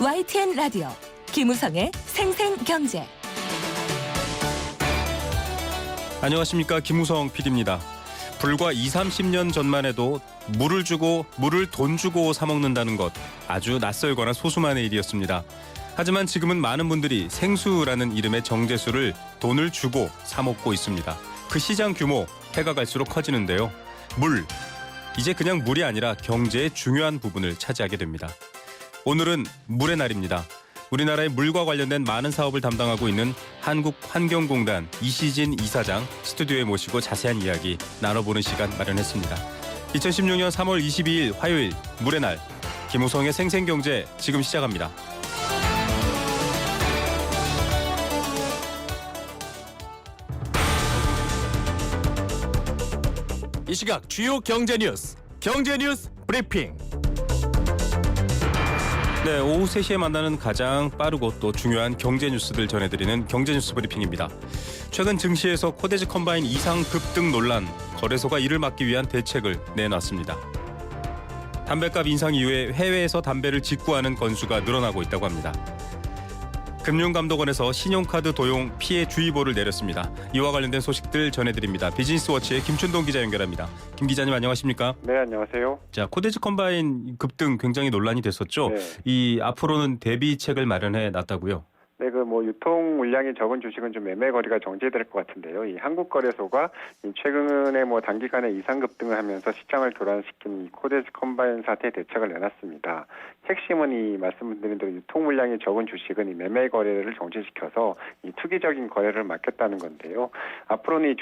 YTN 라디오 김우성의 생생경제. 안녕하십니까, 김우성 PD입니다. 불과 20-30년 전만 해도 물을 돈 주고 사 먹는다는 것 아주 낯설거나 소수만의 일이었습니다. 하지만 지금은 많은 분들이 생수라는 이름의 정제수를 돈을 주고 사 먹고 있습니다. 그 시장 규모 해가 갈수록 커지는데요. 물, 이제 그냥 물이 아니라 경제의 중요한 부분을 차지하게 됩니다. 오늘은 물의 날입니다. 우리나라의 물과 관련된 많은 사업을 담당하고 있는 한국환경공단 이시진 이사장 스튜디오에 모시고 자세한 이야기 나눠보는 시간 마련했습니다. 2016년 3월 22일 화요일 물의 날, 김우성의 생생경제 지금 시작합니다. 이 시각 주요 경제 뉴스 브리핑. 네, 오후 3시에 만나는 가장 빠르고 또 중요한 경제 뉴스들 전해드리는 경제 뉴스 브리핑입니다. 최근 증시에서 코데지 컴바인 이상 급등 논란, 거래소가 이를 막기 위한 대책을 내놨습니다. 담배값 인상 이후에 해외에서 담배를 직구하는 건수가 늘어나고 있다고 합니다. 금융감독원에서 신용카드 도용 피해 주의보를 내렸습니다. 이와 관련된 소식들 전해드립니다. 비즈니스워치의 김춘동 기자 연결합니다. 김 기자님 안녕하십니까? 네, 안녕하세요. 자, 코데지 컴바인 급등 굉장히 논란이 됐었죠. 네. 이 앞으로는 대비책을 마련해 놨다고요. 네, 유통 물량이 적은 주식은 좀 매매 거래가 정지될 것 같은데요. 이 한국거래소가 최근에 단기간에 이상 급등을 하면서 시장을 교란시킨 이 코데지 컴바인 사태 대책을 내놨습니다. 핵심은 이 말씀드린 대로 유통 물량이 적은 주식은 이 매매 거래를 정지시켜서 이 투기적인 거래를 막겠다는 건데요. 앞으로는 이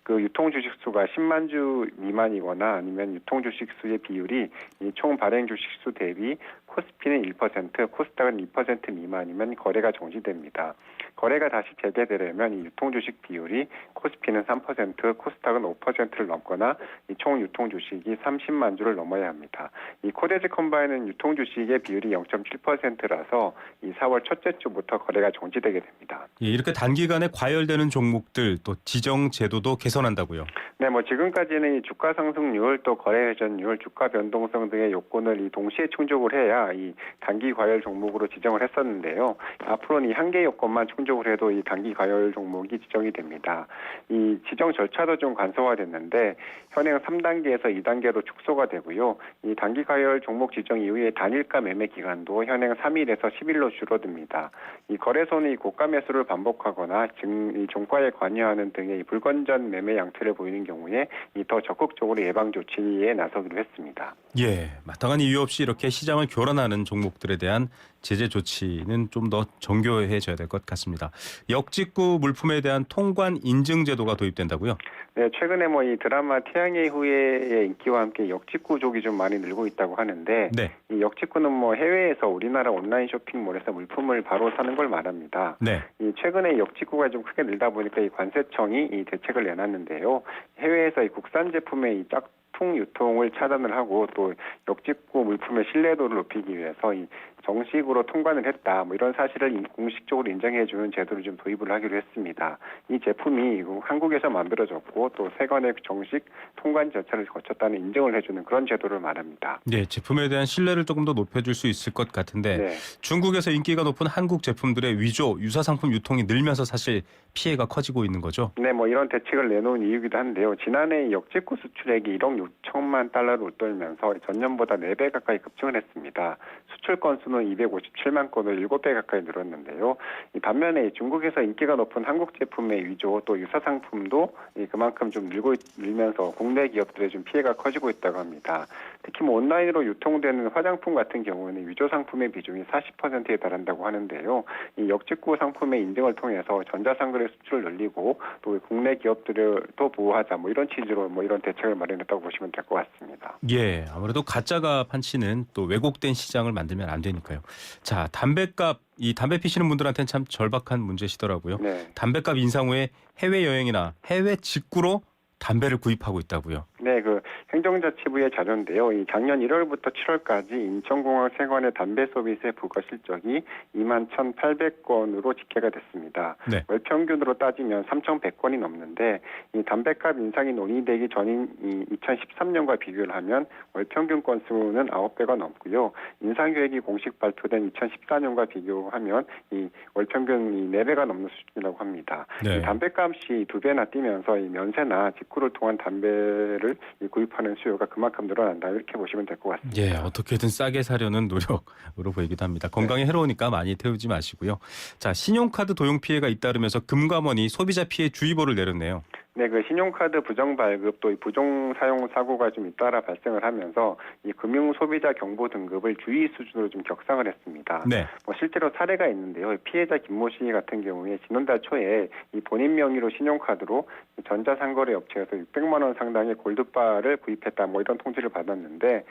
유통 주식수가 10만 주 미만이거나 아니면 유통 주식수의 비율이 이 총 발행 주식수 대비 코스피는 1%, 코스닥은 2% 미만이면 거래가 정지됩니다. 거래가 다시 재개되려면 이 유통 주식 비율이 코스피는 3%, 코스닥은 5%를 넘거나 이 총 유통 주식이 30만 주를 넘어야 합니다. 이 코데지 컴바인은 유통 주식의 비율이 0.7%라서 이 4월 첫째 주부터 거래가 정지되게 됩니다. 예, 이렇게 단기간에 과열되는 종목들 또 지정 제도도 개선한다고요. 네, 지금까지는 이 주가 상승률 또 거래 회전율, 주가 변동성 등의 요건을 이 동시에 충족을 해야 이 단기 과열 종목으로 지정을 했었는데요. 앞으로는 이 한 개 요건만 충족을 해도 이 단기 과열 종목이 지정이 됩니다. 이 지정 절차도 좀 간소화됐는데 현행 3단계에서 2단계로 축소가 되고요. 이 단기 과열 종목 지정 이후에 단일가 매매 기간도 현행 3일에서 10일로 줄어듭니다. 이 거래소는 이 고가 매수를 반복하거나 이 종가에 관여하는 등의 불건전 매매 양태를 보이는 경우에 이 더 적극적으로 예방 조치에 나서기로 했습니다. 예, 마땅한 이유 없이 이렇게 시장을 교란하는 종목들에 대한 제재 조치는 좀 더 정교해져야 될 것 같습니다. 역직구 물품에 대한 통관 인증 제도가 도입된다고요? 네, 최근에 이 드라마 태양의 후예의 인기와 함께 역직구족이 좀 많이 늘고 있다고 하는데 네. 이 역직구는 해외에서 우리나라 온라인 쇼핑몰에서 물품을 바로 사는 걸 말합니다. 네. 이 최근에 역직구가 좀 크게 늘다 보니까 이 관세청이 이 대책을 내놨는데요. 해외에서 이 국산 제품의 이 짝퉁 유통을 차단을 하고 또 역직구 물품의 신뢰도를 높이기 위해서 이 정식으로 통관을 했다. 이런 사실을 공식적으로 인정해주는 제도를 좀 도입을 하기로 했습니다. 이 제품이 한국에서 만들어졌고 또 세관의 정식 통관 절차를 거쳤다는 인정을 해주는 그런 제도를 말합니다. 네, 제품에 대한 신뢰를 조금 더 높여줄 수 있을 것 같은데 네. 중국에서 인기가 높은 한국 제품들의 위조, 유사 상품 유통이 늘면서 사실 피해가 커지고 있는 거죠? 네, 이런 대책을 내놓은 이유이기도 한데요. 지난해 역직구 수출액이 1억 6천만 달러를 웃돌면서 전년보다 4배 가까이 급증을 했습니다. 수출 건수는 257만 건으로 7배 가까이 늘었는데요. 반면에 중국에서 인기가 높은 한국 제품의 위조 또 유사 상품도 그만큼 좀 늘면서 국내 기업들의 좀 피해가 커지고 있다고 합니다. 특히 온라인으로 유통되는 화장품 같은 경우는 위조 상품의 비중이 40%에 달한다고 하는데요. 이 역직구 상품의 인증을 통해서 전자상거래 수출을 늘리고 또 국내 기업들을 또 보호하자 이런 취지로 이런 대책을 마련했다고 보시면 될 것 같습니다. 예, 아무래도 가짜가 판치는 또 왜곡된 시장을 만들면 안 되니까요. 자, 담배값, 이 담배 피시는 분들한테는 참 절박한 문제시더라고요. 네. 담배값 인상 후에 해외여행이나 해외 직구로 담배를 구입하고 있다고요. 네, 네, 그 행정자치부의 자료인데요. 이 작년 1월부터 7월까지 인천공항 세관의 담배 소비세 부과 실적이 21,800건으로 집계가 됐습니다. 네. 월 평균으로 따지면 3,100건이 넘는데 이 담배값 인상이 논의되기 전인 이 2013년과 비교를 하면 월 평균 건수는 9배가 넘고요. 인상 계획이 공식 발표된 2014년과 비교하면 이 월 평균 4배가 넘는 수준이라고 합니다. 네. 이 담배값이 2배나 뛰면서 이 면세나 직구를 통한 담배를 구입하는 수요가 그만큼 늘어난다 이렇게 보시면 될 것 같습니다. 예, 어떻게든 싸게 사려는 노력으로 보이기도 합니다. 건강에 해로우니까 많이 태우지 마시고요. 자, 신용카드 도용 피해가 잇따르면서 금감원이 소비자 피해 주의보를 내렸네요. 네, 그 신용카드 부정 발급 또 이 부정 사용 사고가 좀 잇따라 발생을 하면서 이 금융 소비자 경보 등급을 주의 수준으로 좀 격상을 했습니다. 네. 뭐 실제로 사례가 있는데요. 피해자 김모 씨 같은 경우에 지난달 초에 이 본인 명의로 신용카드로 전자상거래 업체에서 600만 원 상당의 골드바를 구입했다 뭐 이런 통지를 받았는데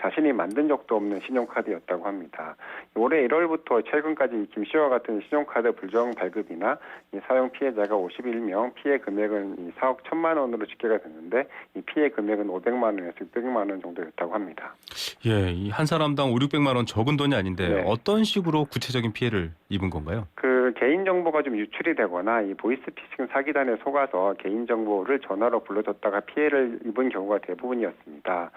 자신이 만든 적도 없는 신용카드였다고 합니다. 올해 1월부터 최근까지 이 김 씨와 같은 신용카드 부정 발급이나 이 사용 피해자가 51명, 피해 금액은 이 4억 1천만 원으로 집계가 됐는데 이 피해 금액은 500만 원에서 600만 원 정도였다고 합니다. 예, 이 한 사람당 5, 600만 원 적은 돈이 아닌데 네. 어떤 식으로 구체적인 피해를 입은 건가요? 그 개인정보가 좀 유출이 되거나 이 보이스피싱 사기단에 속아서 개인정보를 전화로 불러줬다가 피해를 입은 경우가 대부분이었습니다.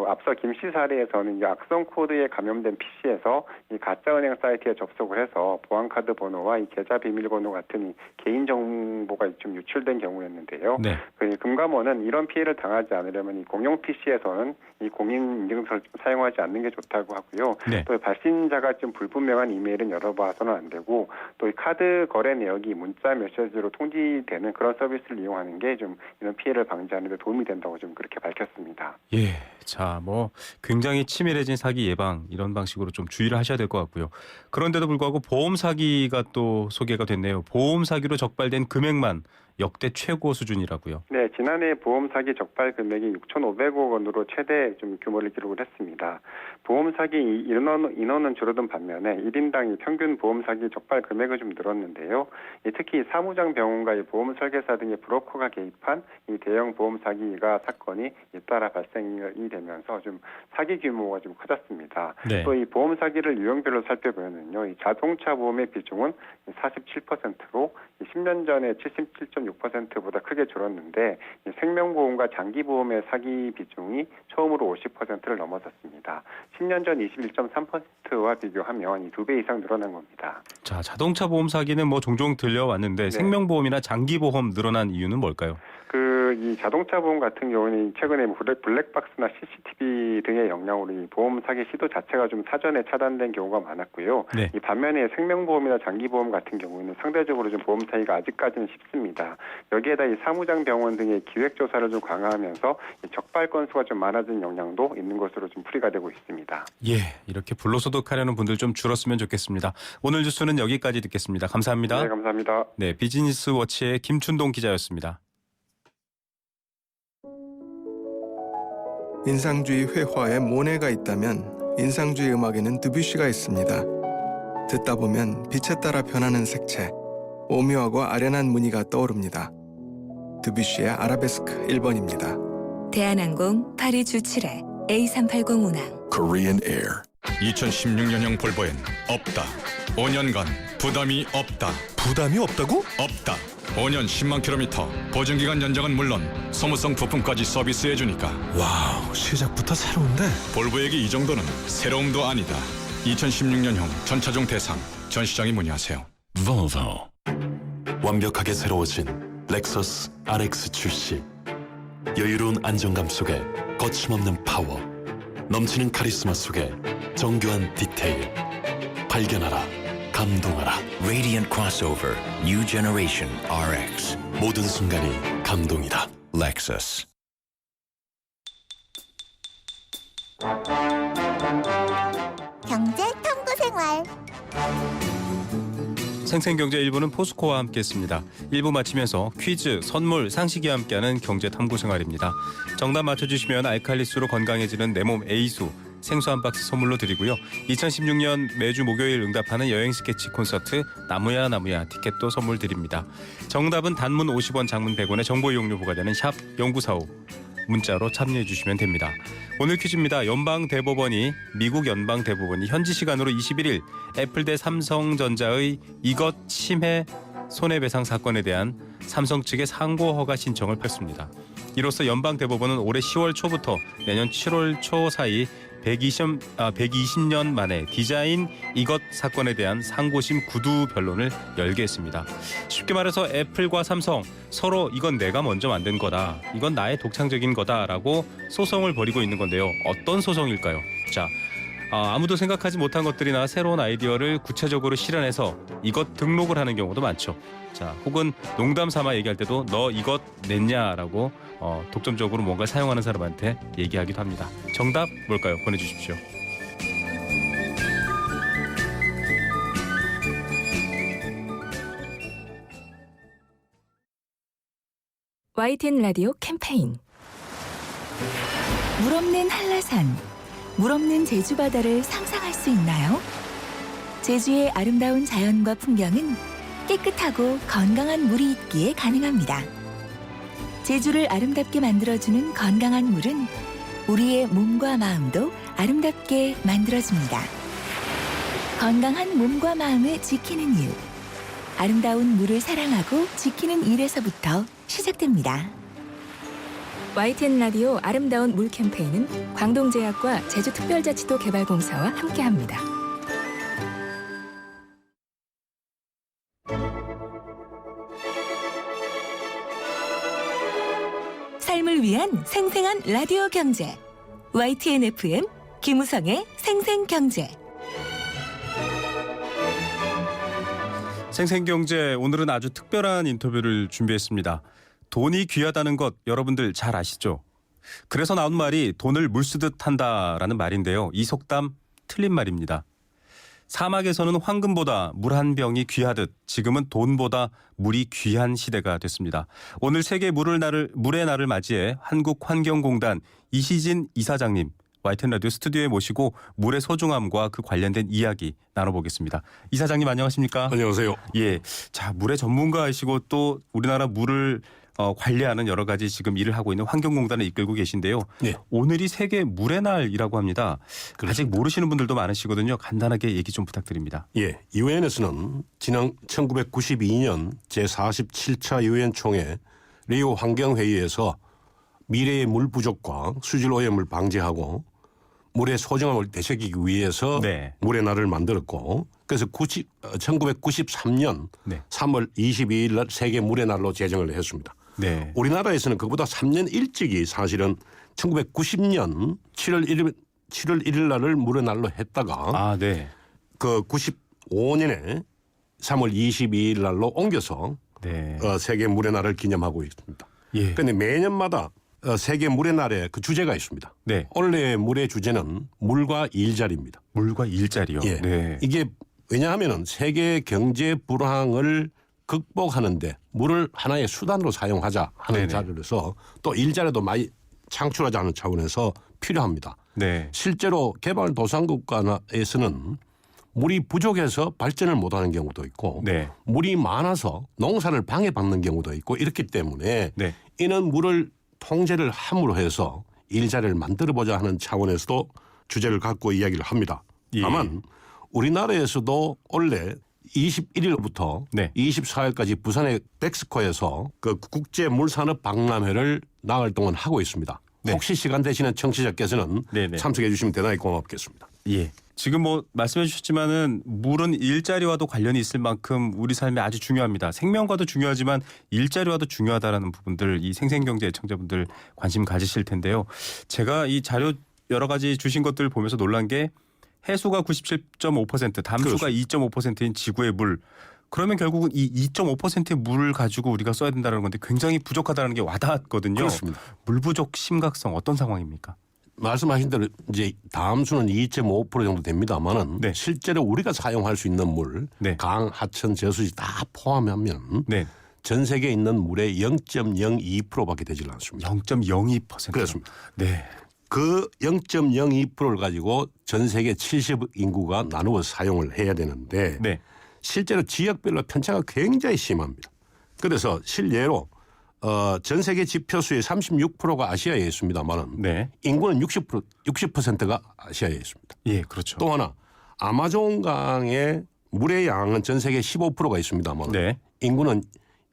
앞서 김 씨 사례에서는 이 악성 코드에 감염된 PC에서 이 가짜은행 사이트에 접속을 해서 보안카드 번호와 이 계좌 비밀번호 같은 이 개인정보가 좀 유출된 경우였는데요. 네. 그 금감원은 이런 피해를 당하지 않으려면 이 공용 PC에서는 이 공인인증서를 좀 사용하지 않는 게 좋다고 하고요. 네. 또 발신자가 좀 불분명한 이메일은 열어봐서는 안 되고 또 이 카드 거래 내역이 문자 메시지로 통지되는 그런 서비스를 이용하는 게 좀 이런 피해를 방지하는 데 도움이 된다고 좀 그렇게 밝혔습니다. 예, 자, 뭐 굉장히 치밀해진 사기 예방 이런 방식으로 좀 주의를 하셔야 될 것 같고요. 그런데도 불구하고 보험 사기가 또 소개가 됐네요. 보험 사기로 적발된 금액만 역대 최고 수준이라고요. 네, 지난해 보험 사기 적발 금액이 6,500억 원으로 최대 좀 규모를 기록을 했습니다. 보험 사기 인원은 줄어든 반면에 1인당 평균 보험 사기 적발 금액은 좀 늘었는데요. 특히 사무장 병원과 보험 설계사 등의 브로커가 개입한 이 대형 보험 사기가 사건이 잇따라 발생이 되면서 좀 사기 규모가 좀 커졌습니다. 네. 또 이 보험 사기를 유형별로 살펴보면요, 이 자동차 보험의 비중은 47%로 10년 전에 77.6%보다 크게 줄었는데 생명보험과 장기보험의 사기 비중이 처음으로 50%를 넘어섰습니다. 10년 전 21.3%와 비교하면 이 2배 이상 늘어난 겁니다. 자, 자동차 보험 사기는 뭐 종종 들려왔는데 네. 생명보험이나 장기보험 늘어난 이유는 뭘까요? 이 자동차 보험 같은 경우는 최근에 블랙박스나 CCTV 등의 영향으로 이 보험 사기 시도 자체가 좀 사전에 차단된 경우가 많았고요. 네. 이 반면에 생명보험이나 장기보험 같은 경우는 상대적으로 좀 보험 사기가 아직까지는 쉽습니다. 여기에다 이 사무장 병원 등의 기획 조사를 좀 강화하면서 이 적발 건수가 좀 많아진 영향도 있는 것으로 좀 풀이가 되고 있습니다. 예, 이렇게 불로소득하려는 분들 좀 줄었으면 좋겠습니다. 오늘 뉴스는 여기까지 듣겠습니다. 감사합니다. 네, 감사합니다. 네, 비즈니스 워치의 김춘동 기자였습니다. 인상주의 회화에 모네가 있다면 인상주의 음악에는 드뷔시가 있습니다. 듣다 보면 빛에 따라 변하는 색채, 오묘하고 아련한 무늬가 떠오릅니다. 드뷔시의 아라베스크 1번입니다. 대한항공 파리 주출해 A380 운항. Korean Air. 2016년형 볼보엔 없다. 5년간 부담이 없다. 부담이 없다고? 없다. 5년 10만 킬로미터 보증기간 연장은 물론 소모성 부품까지 서비스해주니까 와우, 시작부터 새로운데? 볼보에게 이 정도는 새로움도 아니다. 2016년형 전차종 대상 전시장에 문의하세요. Volvo. 완벽하게 새로워진 렉서스 RX 출시. 여유로운 안정감 속에 거침없는 파워. 넘치는 카리스마 속에 정교한 디테일. 발견하라. 감동하라. Radiant crossover, new generation RX. 모든 순간이 감동이다. Lexus. 경제 탐구 생활. 생생경제 1부는 포스코와 함께했습니다. 1부 마치면서 퀴즈, 선물, 상식이와 함께하는 경제탐구생활입니다. 정답 맞춰주시면 알칼리수로 건강해지는 내 몸 A수 생수 한 박스 선물로 드리고요. 2016년 매주 목요일 응답하는 여행 스케치 콘서트 나무야 나무야 티켓도 선물 드립니다. 정답은 단문 50원, 장문 100원의 정보 이용료 부과되는 샵 0945. 문자로 참여해 주시면 됩니다. 오늘 퀴즈입니다. 미국 연방대법원이 현지 시간으로 21일 애플 대 삼성전자의 이것 침해 손해배상 사건에 대한 삼성 측의 상고 허가 신청을 폈습니다. 이로써 연방대법원은 올해 10월 초부터 내년 7월 초 사이 120년 만에 디자인 이것 사건에 대한 상고심 구두 변론을 열게 했습니다. 쉽게 말해서 애플과 삼성 서로 이건 내가 먼저 만든 거다, 이건 나의 독창적인 거다라고 소송을 벌이고 있는 건데요. 어떤 소송일까요? 자, 아무도 생각하지 못한 것들이나 새로운 아이디어를 구체적으로 실현해서 이것 등록을 하는 경우도 많죠. 자, 혹은 농담 삼아 얘기할 때도 너 이것 냈냐라고 독점적으로 뭔가 사용하는 사람한테 얘기하기도 합니다. 정답 뭘까요? 보내주십시오. YTN 라디오 캠페인 물 없는 한라산, 물 없는 제주 바다를 상상할 수 있나요? 제주의 아름다운 자연과 풍경은 깨끗하고 건강한 물이 있기에 가능합니다. 제주를 아름답게 만들어주는 건강한 물은 우리의 몸과 마음도 아름답게 만들어줍니다. 건강한 몸과 마음을 지키는 일, 아름다운 물을 사랑하고 지키는 일에서부터 시작됩니다. YTN 라디오 아름다운 물 캠페인은 광동제약과 제주특별자치도 개발공사와 함께합니다. 삶을 위한 생생한 라디오 경제 YTN FM 김우성의 생생경제. 생생경제, 오늘은 아주 특별한 인터뷰를 준비했습니다. 돈이 귀하다는 것 여러분들 잘 아시죠? 그래서 나온 말이 돈을 물쓰듯 한다라는 말인데요. 이 속담 틀린 말입니다. 사막에서는 황금보다 물 한 병이 귀하듯 지금은 돈보다 물이 귀한 시대가 됐습니다. 오늘 세계 물의 날을 맞이해 한국환경공단 이시진 이사장님, YTN 라디오 스튜디오에 모시고 물의 소중함과 그 관련된 이야기 나눠보겠습니다. 이사장님 안녕하십니까? 안녕하세요. 예, 자, 물의 전문가이시고 또 우리나라 물을 관리하는 여러 가지 지금 일을 하고 있는 환경공단을 이끌고 계신데요. 네. 오늘이 세계 물의 날이라고 합니다. 그렇습니다. 아직 모르시는 분들도 많으시거든요. 간단하게 얘기 좀 부탁드립니다. 예, 유엔에서는 지난 1992년 제47차 유엔 총회 리오 환경회의에서 미래의 물 부족과 수질 오염을 방지하고 물의 소중함을 되새기기 위해서 네. 물의 날을 만들었고, 그래서 1993년 네. 3월 22일 날 세계 물의 날로 제정을 했습니다. 네. 우리나라에서는 그보다 3년 일찍이 사실은 1990년 7월 1일 날을 물의 날로 했다가 네. 그 95년에 3월 22일 날로 옮겨서 네. 세계 물의 날을 기념하고 있습니다. 예. 그런데 매년마다 세계 물의 날에 그 주제가 있습니다. 네. 올해 물의 주제는 물과 일자리입니다. 물과 일자리요. 예. 네. 이게 왜냐하면 세계 경제 불황을 극복하는데 물을 하나의 수단으로 사용하자 하는 네네. 자료에서 또 일자리도 많이 창출하자는 차원에서 필요합니다. 네. 실제로 개발도상국가에서는 물이 부족해서 발전을 못하는 경우도 있고 네. 물이 많아서 농사를 방해받는 경우도 있고 이렇기 때문에 네. 이는 물을 통제를 함으로 해서 일자리를 만들어보자 하는 차원에서도 주제를 갖고 이야기를 합니다. 예. 다만 우리나라에서도 원래 21일부터 네. 24일까지 부산의 덱스코에서 그 국제물산업 박람회를 나흘 동안 하고 있습니다. 네. 혹시 시간 되시는 청취자께서는 네네. 참석해 주시면 대단히 고맙겠습니다. 예. 지금 뭐 말씀해 주셨지만은 물은 일자리와도 관련이 있을 만큼 우리 삶에 아주 중요합니다. 생명과도 중요하지만 일자리와도 중요하다라는 부분들 이 생생경제 애청자분들 관심 가지실 텐데요. 제가 이 자료 여러 가지 주신 것들 보면서 놀란 게 해수가 97.5%, 담수가 2.5%인 지구의 물. 그러면 결국은 이 2.5%의 물을 가지고 우리가 써야 된다는 건데 굉장히 부족하다는 게 와닿았거든요. 그렇습니다. 물 부족 심각성 어떤 상황입니까? 말씀하신 대로 이제 담수는 2.5% 정도 됩니다만은 네. 실제로 우리가 사용할 수 있는 물, 네. 강, 하천, 저수지 다 포함하면 네. 전 세계에 있는 물의 0.02%밖에 되질 않습니다. 0.02%. 그렇습니다. 네. 그 0.02%를 가지고 전 세계 70억 인구가 나누어 사용을 해야 되는데 네. 실제로 지역별로 편차가 굉장히 심합니다. 그래서 실례로 전 세계 지표수의 36%가 아시아에 있습니다만은 네. 인구는 60%가 아시아에 있습니다. 예, 그렇죠. 또 하나 아마존강의 물의 양은 전 세계 15%가 있습니다만 네. 인구는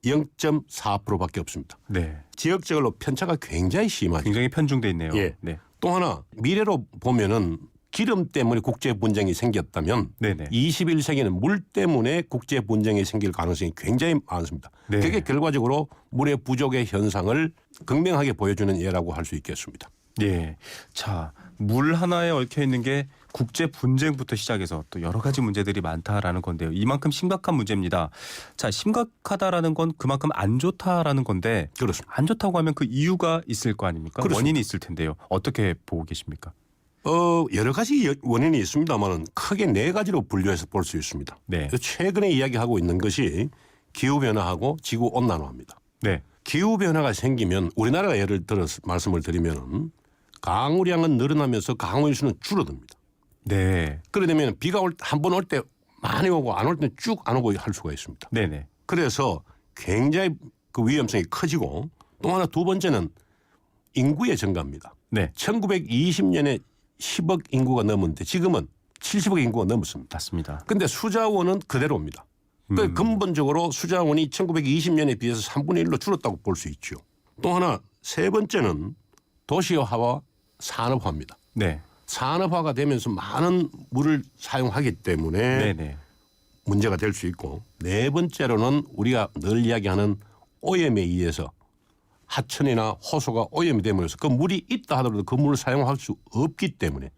0.4%밖에 없습니다. 네. 지역적으로 편차가 굉장히 심하죠. 굉장히 편중돼 있네요. 예. 네. 또 하나 미래로 보면은 기름 때문에 국제 분쟁이 생겼다면 네네. 21세기는 물 때문에 국제 분쟁이 생길 가능성이 굉장히 많습니다. 네. 그게 결과적으로 물의 부족의 현상을 극명하게 보여주는 예라고 할 수 있겠습니다. 예. 자, 물 하나에 얽혀 있는 게 국제 분쟁부터 시작해서 또 여러 가지 문제들이 많다라는 건데요. 이만큼 심각한 문제입니다. 자, 심각하다라는 건 그만큼 안 좋다라는 건데 그렇습니다. 안 좋다고 하면 그 이유가 있을 거 아닙니까? 그렇습니다. 원인이 있을 텐데요. 어떻게 보고 계십니까? 여러 가지 원인이 있습니다만은 크게 네 가지로 분류해서 볼 수 있습니다. 네. 최근에 이야기하고 있는 것이 기후 변화하고 지구 온난화입니다. 네. 기후 변화가 생기면 우리나라가 예를 들어서 말씀을 드리면 강우량은 늘어나면서 강우일수는 줄어듭니다. 네. 그러게 되면 비가 한 번 올 때 많이 오고 안 올 때 쭉 안 오고 할 수가 있습니다. 네네. 그래서 굉장히 그 위험성이 커지고 또 하나 두 번째는 인구의 증가입니다. 네. 1920년에 10억 인구가 넘었는데 지금은 70억 인구가 넘었습니다. 맞습니다. 근데 수자원은 그대로입니다. 그러니까 근본적으로 수자원이 1920년에 비해서 3분의 1로 줄었다고 볼 수 있죠. 또 하나 세 번째는 도시화와 산업화입니다. 네. 산업화가 되면서 많은 물을 사용하기 때문에 네네. 문제가 될 수 있고 네 번째로는 우리가 늘 이야기하는 오염에 의해서 하천이나 호수가 오염이 되면서 그 물이 있다 하더라도 그 물을 사용할 수 없기 때문에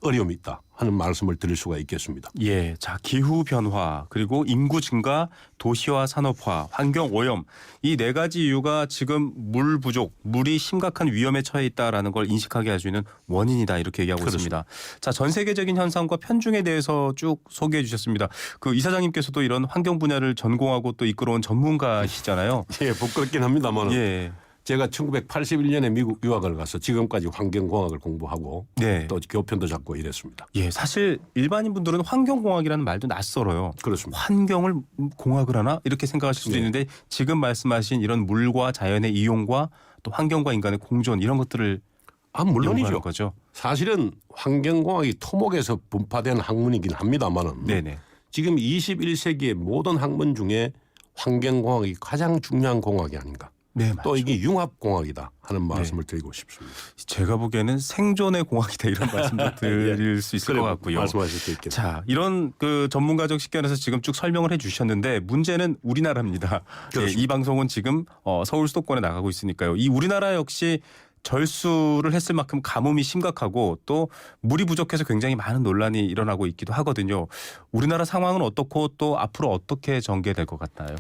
어려움이 있다 하는 말씀을 드릴 수가 있겠습니다. 예, 자 기후 변화 그리고 인구 증가, 도시화 산업화, 환경 오염 이 네 가지 이유가 지금 물 부족, 물이 심각한 위험에 처해 있다라는 걸 인식하게 할 수 있는 원인이다 이렇게 얘기하고 그렇습니다. 있습니다. 자, 전 세계적인 현상과 편중에 대해서 쭉 소개해 주셨습니다. 그 이사장님께서도 이런 환경 분야를 전공하고 또 이끌어온 전문가시잖아요. 예, 부끄럽긴 합니다만 예. 제가 1981년에 미국 유학을 가서 지금까지 환경공학을 공부하고 네. 또 교편도 잡고 이랬습니다. 예, 사실 일반인 분들은 환경공학이라는 말도 낯설어요. 그렇습니다. 환경을 공학을 하나 이렇게 생각하실 수도 네. 있는데 지금 말씀하신 이런 물과 자연의 이용과 또 환경과 인간의 공존 이런 것들을 물론이죠. 연구하는 거죠. 사실은 환경공학이 토목에서 분파된 학문이긴 합니다만은 네네. 지금 21세기의 모든 학문 중에 환경공학이 가장 중요한 공학이 아닌가. 네, 맞죠. 또 이게 융합공학이다 하는 말씀을 드리고 싶습니다. 제가 보기에는 생존의 공학이다 이런 말씀도 드릴 수 있을 것 같고요. 말씀하실 수 있겠습니다. 자, 이런 그 전문가적 식견에서 지금 쭉 설명을 해주셨는데 문제는 우리나라입니다. 예, 이 방송은 지금 서울 수도권에 나가고 있으니까요. 이 우리나라 역시 절수를 했을 만큼 가뭄이 심각하고 또 물이 부족해서 굉장히 많은 논란이 일어나고 있기도 하거든요. 우리나라 상황은 어떻고 또 앞으로 어떻게 전개될 것 같나요?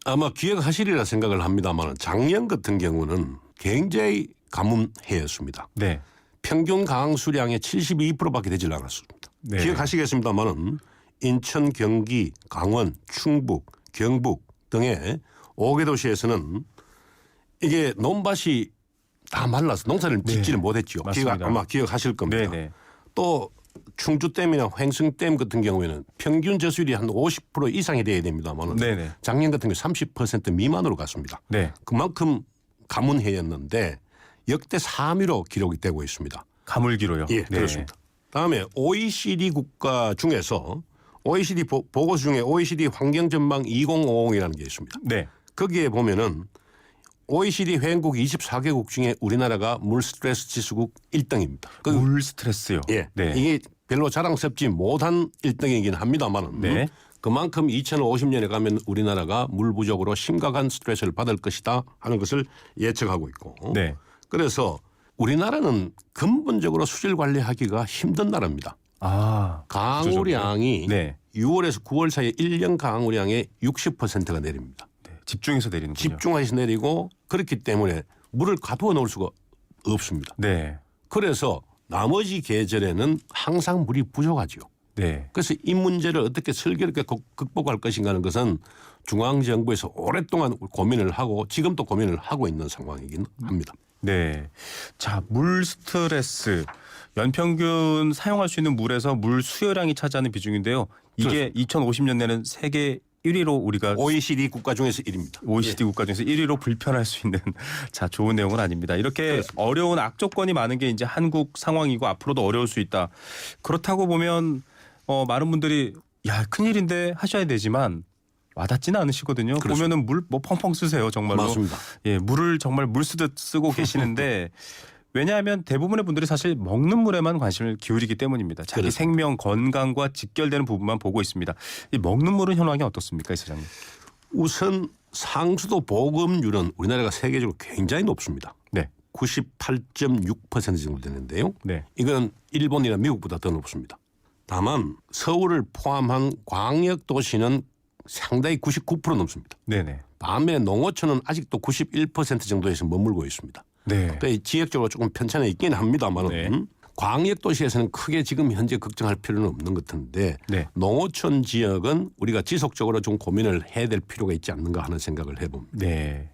아마 기억하시리라 생각을 합니다만 작년 같은 경우는 굉장히 가뭄해였습니다. 네. 평균 강항 수량의 72%밖에 되질 않았습니다. 네. 기억하시겠습니다만은 인천, 경기, 강원, 충북, 경북 등의 5개 도시에서는 이게 논밭이 다 말라서 농사를 짓지를 못했죠. 아마 기억하실 겁니다. 네네. 또 충주댐이나 횡성댐 같은 경우에는 평균 저수율이 한 50% 이상이 돼야 됩니다만 네네. 작년 같은 경우 30% 미만으로 갔습니다. 네. 그만큼 가뭄해였는데 역대 3위로 기록이 되고 있습니다. 가물기로요. 예, 그렇습니다. 다음에 OECD 국가 중에서 OECD 보고서 중에 OECD 환경전망 2050이라는 게 있습니다. 네. 거기에 보면은 OECD 회원국 24개국 중에 우리나라가 물 스트레스 지수국 1등입니다. 물 스트레스요. 예, 네. 이게 별로 자랑스럽지 못한 1등이긴 합니다만은 네. 그만큼 2050년에 가면 우리나라가 물 부족으로 심각한 스트레스를 받을 것이다 하는 것을 예측하고 있고 네. 그래서 우리나라는 근본적으로 수질 관리하기가 힘든 나라입니다. 아, 강우량이 네. 6월에서 9월 사이에 1년 강우량의 60%가 내립니다. 네. 집중해서 내리는군요. 집중해서 내리고 그렇기 때문에 물을 가두어 놓을 수가 없습니다. 네. 그래서 나머지 계절에는 항상 물이 부족하죠. 네. 그래서 이 문제를 어떻게 슬기롭게 극복할 것인가 하는 것은 중앙정부에서 오랫동안 고민을 하고 지금도 고민을 하고 있는 상황이긴 합니다. 네. 자, 물 스트레스. 연평균 사용할 수 있는 물에서 물 수요량이 차지하는 비중인데요. 이게 2050년에는 세계 1위로 우리가 OECD 국가 중에서 1위입니다. OECD 국가 중에서 1위로 불편할 수 있는 자 좋은 내용은 아닙니다. 이렇게 그렇습니다. 어려운 악조건이 많은 게 이제 한국 상황이고 앞으로도 어려울 수 있다. 그렇다고 보면 많은 분들이 야 큰일인데 하셔야 되지만 와닿지는 않으시거든요. 그렇습니다. 보면은 물 뭐 펑펑 쓰세요 정말로. 맞습니다. 예, 물을 정말 물 쓰듯 쓰고 계시는데 왜냐하면 대부분의 분들이 사실 먹는 물에만 관심을 기울이기 때문입니다. 자기 그렇습니다. 생명 건강과 직결되는 부분만 보고 있습니다. 이 먹는 물은 현황이 어떻습니까, 이사장님? 우선 상수도 보급률은 우리나라가 세계적으로 굉장히 높습니다. 네. 98.6% 정도 되는데요. 네. 이건 일본이나 미국보다 더 높습니다. 다만 서울을 포함한 광역 도시는 상당히 99% 넘습니다. 네네. 반면에 농어촌은 아직도 91% 정도에서 머물고 있습니다. 네. 또 지역적으로 조금 편차는 있긴 합니다만 네. 광역 도시에서는 크게 지금 현재 걱정할 필요는 없는 것 같은데 네. 농어촌 지역은 우리가 지속적으로 좀 고민을 해야 될 필요가 있지 않는가 하는 생각을 해봅니다. 네.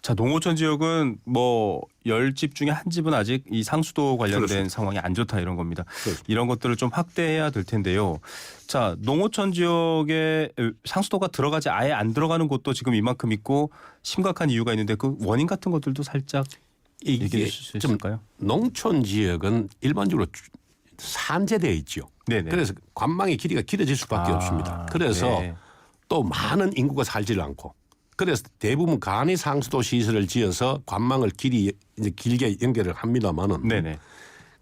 자, 농어촌 지역은 뭐 10집 중에 한 집은 아직 이 상수도 관련된 그렇습니다. 상황이 안 좋다 이런 겁니다. 그렇습니다. 이런 것들을 좀 확대해야 될 텐데요. 자, 농어촌 지역에 상수도가 들어가지 아예 안 들어가는 곳도 지금 이만큼 있고 심각한 이유가 있는데 그 원인 같은 것들도 살짝 얘기해 이게 주실 수 좀 있을까요? 농촌 지역은 일반적으로 산재되어 있죠. 네네. 그래서 관망의 길이가 길어질 수밖에 없습니다. 그래서 네. 또 많은 인구가 살지를 않고 그래서 대부분 간이 상수도 시설을 지어서 관망을 이제 길게 연결을 합니다만은 네네.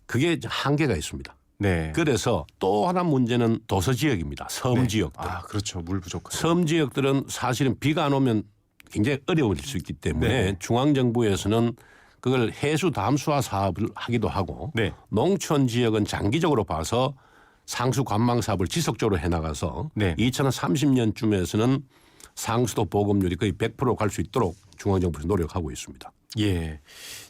그게 한계가 있습니다. 네. 그래서 또 하나 문제는 도서 지역입니다. 섬 네. 지역들. 아, 그렇죠. 물 부족하죠. 섬 지역들은 사실은 비가 안 오면 굉장히 어려울 수 있기 때문에 네. 중앙정부에서는 그걸 해수 담수화 사업을 하기도 하고 네. 농촌 지역은 장기적으로 봐서 상수 관망 사업을 지속적으로 해나가서 네. 2030년쯤에서는 상수도 보급률이 거의 100% 갈 수 있도록 중앙정부에서 노력하고 있습니다. 예.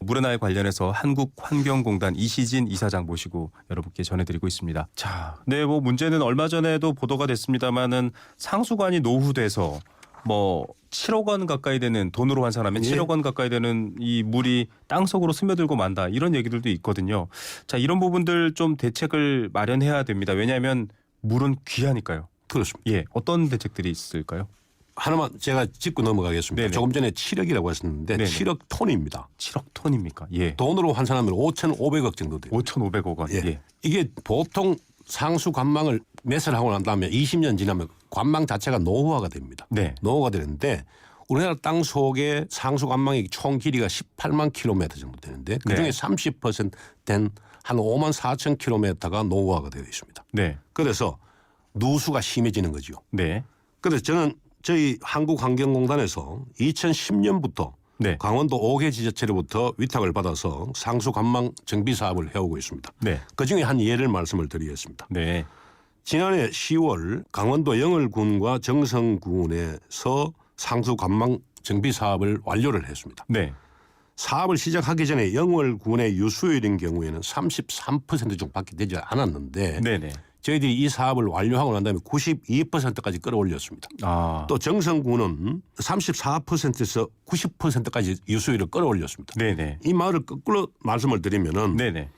물의 날 관련해서 한국환경공단 이시진 이사장 모시고 여러분께 전해드리고 있습니다. 자, 네, 뭐 문제는 얼마 전에도 보도가 됐습니다만은 상수관이 노후돼서 뭐 7억 원 가까이 되는 돈으로 환산하면 예. 7억 원 가까이 되는 이 물이 땅속으로 스며들고 만다 이런 얘기들도 있거든요. 자, 이런 부분들 좀 대책을 마련해야 됩니다. 왜냐하면 물은 귀하니까요. 그렇습니다. 예, 어떤 대책들이 있을까요? 하나만 제가 짚고 넘어가겠습니다. 네네. 조금 전에 7억이라고 했었는데 네네. 7억 톤입니다. 7억 톤입니까? 예. 돈으로 환산하면 5,500억 정도 돼요. 5,500억 원. 예. 예. 이게 보통 상수 관망을 매설하고 난 다음에 20년 지나면 관망 자체가 노후화가 됩니다. 네. 노후가 되는데 우리나라 땅 속에 상수 관망의 총 길이가 18만 킬로미터 정도 되는데 그중에 네. 30%된 한 5만 4천 킬로미터가 노후화가 되어 있습니다. 네. 그래서 누수가 심해지는 거죠. 네. 그래서 저는 저희 한국환경공단에서 2010년부터 네. 강원도 5개 지자체로부터 위탁을 받아서 상수 관망 정비 사업을 해오고 있습니다. 네. 그중에 한 예를 말씀을 드리겠습니다. 네. 지난해 10월 강원도 영월군과 정성군에서 상수 관망 정비 사업을 완료를 했습니다. 네. 사업을 시작하기 전에 영월군의 유수율인 경우에는 33% 정도밖에 되지 않았는데 네네. 저희들이 이 사업을 완료하고 난 다음에 92%까지 끌어올렸습니다. 아. 또 정성군은 34%에서 90%까지 유수율을 끌어올렸습니다. 네네. 이 말을 거꾸로 말씀을 드리면은 네네.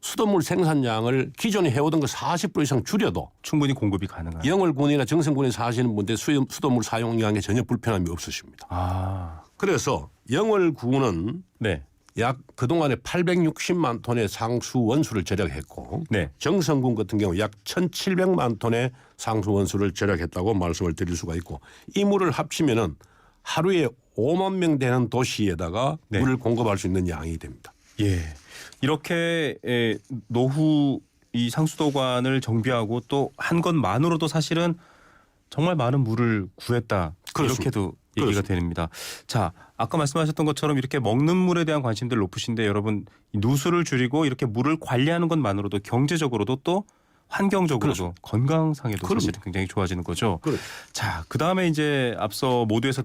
수돗물 생산량을 기존에 해오던 거 40% 이상 줄여도 충분히 공급이 가능한. 영월군이나 정성군에 사시는 분들 수돗물 사용량에 전혀 불편함이 없으십니다. 아. 그래서 영월군은 네. 약 그동안에 860만 톤의 상수 원수를 절약했고 네. 정성군 같은 경우 약 1,700만 톤의 상수 원수를 절약했다고 말씀을 드릴 수가 있고 이 물을 합치면은 하루에 5만 명 되는 도시에다가 네. 물을 공급할 수 있는 양이 됩니다. 예. 이렇게 노후 이 상수도관을 정비하고 또 한 것만으로도 사실은 정말 많은 물을 구했다. 그렇습니다. 이렇게도 얘기가 됩니다. 자, 아까 말씀하셨던 것처럼 이렇게 먹는 물에 대한 관심들 높으신데 여러분 이 누수를 줄이고 이렇게 물을 관리하는 것만으로도 경제적으로도 또 환경적으로도 그렇습니다. 건강상에도 그럼요. 사실은 굉장히 좋아지는 거죠. 그렇죠. 자, 그다음에 이제 앞서 모두에서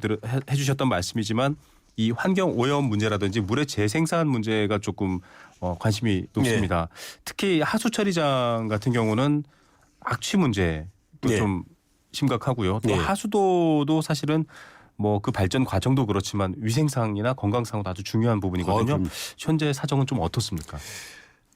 해주셨던 말씀이지만 이 환경 오염 문제라든지 물의 재생산 문제가 조금 관심이 높습니다. 특히 하수 처리장 같은 경우는 악취 문제도 좀 심각하고요. 또 네. 하수도도 사실은 뭐 그 발전 과정도 그렇지만 위생상이나 건강상도 아주 중요한 부분이거든요. 그럼요. 현재 사정은 좀 어떻습니까?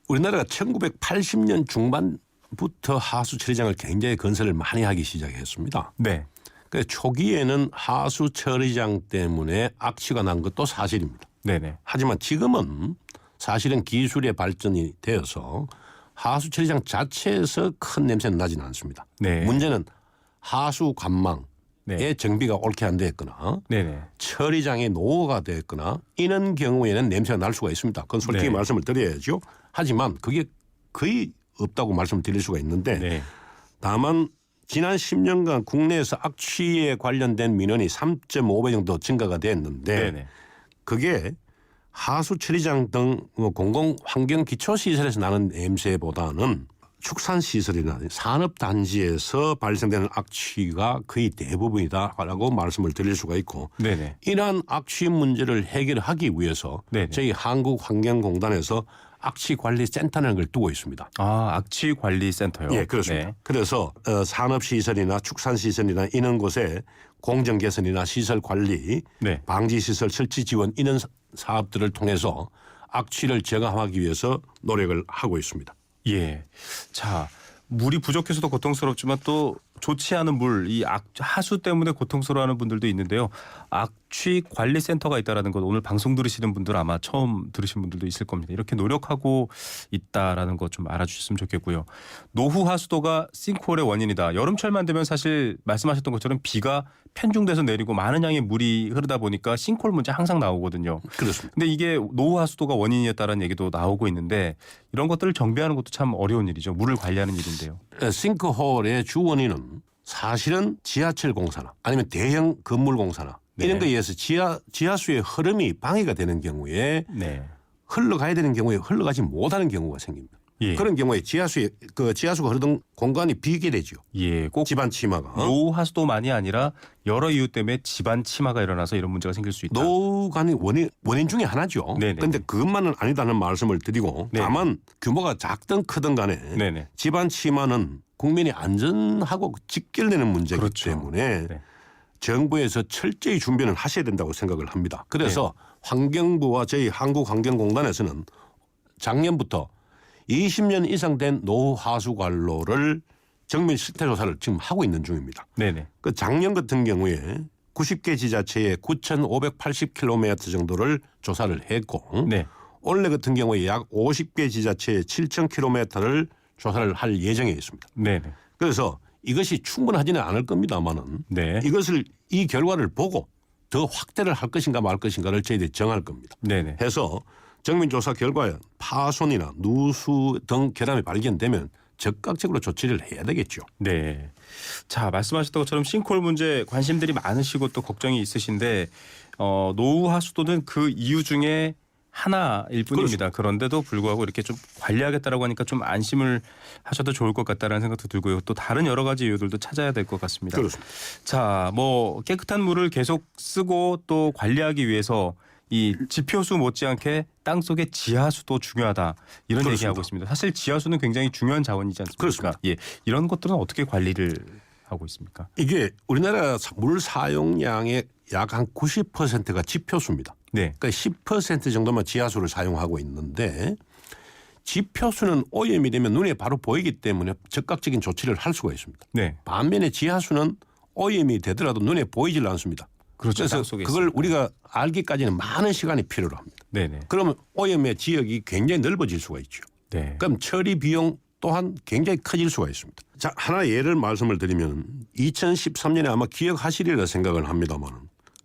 우리나라가 1980년 중반부터 하수 처리장을 굉장히 건설을 많이 하기 시작했습니다. 네. 그 초기에는 하수 처리장 때문에 악취가 난 것도 사실입니다. 네네. 하지만 지금은 사실은 기술의 발전이 되어서 하수 처리장 자체에서 큰 냄새는 나지는 않습니다. 네. 문제는 하수 관망의 네. 정비가 옳게 안 됐거나 네네. 처리장이 노후가 됐거나 이런 경우에는 냄새가 날 수가 있습니다. 그건 솔직히 네. 말씀을 드려야죠. 하지만 그게 거의 없다고 말씀을 드릴 수가 있는데 네. 다만 지난 10년간 국내에서 악취에 관련된 민원이 3.5배 정도 증가가 됐는데 네네. 그게 하수 처리장 등 공공 환경 기초 시설에서 나는 냄새보다는 축산 시설이나 산업 단지에서 발생되는 악취가 거의 대부분이다라고 말씀을 드릴 수가 있고 네네. 이러한 악취 문제를 해결하기 위해서 네네. 저희 한국환경공단에서 악취관리센터라는 걸 두고 있습니다. 아, 악취관리센터요. 예, 그렇습니다. 네. 그래서 산업시설이나 축산시설이나 이런 곳에 공정개선이나 시설관리, 네. 방지시설 설치 지원 이런 사업들을 통해서 악취를 제거하기 위해서 노력을 하고 있습니다. 예. 자, 물이 부족해서도 고통스럽지만 또 좋지 않은 물, 이 하수 때문에 고통스러워하는 분들도 있는데요. 악취관리센터가 있다라는 것 오늘 방송 들으시는 분들 아마 처음 들으신 분들도 있을 겁니다. 이렇게 노력하고 있다라는 것 좀 알아주셨으면 좋겠고요. 노후 하수도가 싱크홀의 원인이다. 여름철만 되면 사실 말씀하셨던 것처럼 비가 편중돼서 내리고 많은 양의 물이 흐르다 보니까 싱크홀 문제 항상 나오거든요. 그렇습니다. 근데 이게 노후 하수도가 원인이었다라는 얘기도 나오고 있는데 이런 것들을 정비하는 것도 참 어려운 일이죠. 물을 관리하는 일인데요. 싱크홀의 주 원인은 사실은 지하철 공사나 아니면 대형 건물 공사나 네. 이런 거에 의해서 지하수의 흐름이 방해가 되는 경우에 네. 흘러가야 되는 경우에 흘러가지 못하는 경우가 생깁니다. 예. 그런 경우에 지하수가 흐르던 공간이 비게 되죠. 예, 꼭 집안 침하가. 노후 하수도만이 아니라 여러 이유 때문에 집안 침하가 일어나서 이런 문제가 생길 수 있다. 노후가 원인 중에 하나죠. 네네. 그런데 그것만은 아니다는 말씀을 드리고 네네. 다만 규모가 작든 크든 간에 네네. 집안 침하는 국민이 안전하고 직결되는 문제이기 그렇죠. 때문에 네. 정부에서 철저히 준비를 하셔야 된다고 생각을 합니다. 그래서 환경부와 저희 한국환경공단에서는 작년부터 20년 이상 된 노후 하수 관로를 정밀 실태 조사를 지금 하고 있는 중입니다. 네네. 그 작년 같은 경우에 90개 지자체에 9,580km 정도를 조사를 했고 네. 올해 같은 경우에 약 50개 지자체에 7,000km를 조사를 할 예정에 있습니다. 네네. 그래서 이것이 충분하지는 않을 겁니다만은 네. 이 결과를 보고 더 확대를 할 것인가 말 것인가를 저희들이 정할 겁니다. 네네. 해서 정밀조사 결과에 파손이나 누수 등 결함이 발견되면 적극적으로 조치를 해야 되겠죠. 네. 자, 말씀하셨던 것처럼 싱크홀 문제 관심들이 많으시고 또 걱정이 있으신데 노후 하수도는 그 이유 중에 하나일 뿐입니다. 그런데도 불구하고 이렇게 좀 관리하겠다라고 하니까 좀 안심을 하셔도 좋을 것 같다라는 생각도 들고요. 또 다른 여러 가지 이유들도 찾아야 될 것 같습니다. 그렇습니다. 자, 뭐 깨끗한 물을 계속 쓰고 또 관리하기 위해서 이 지표수 못지않게 땅속의 지하수도 중요하다 이런 그렇습니다. 얘기하고 있습니다. 사실 지하수는 굉장히 중요한 자원이지 않습니까? 그렇습니다. 예, 이런 것들은 어떻게 관리를 하고 있습니까? 이게 우리나라 물 사용량의 약 한 90%가 지표수입니다. 네, 그러니까 10% 정도만 지하수를 사용하고 있는데 지표수는 오염이 되면 눈에 바로 보이기 때문에 적극적인 조치를 할 수가 있습니다. 네, 반면에 지하수는 오염이 되더라도 눈에 보이질 않습니다. 그렇죠. 그래서 땅속에 그걸 있으니까. 우리가 알기까지는 많은 시간이 필요로 합니다. 네네, 그러면 오염의 지역이 굉장히 넓어질 수가 있죠. 네, 그럼 처리 비용 또한 굉장히 커질 수가 있습니다. 자, 하나 예를 말씀을 드리면 2013년에 아마 기억하시리라 생각을 합니다만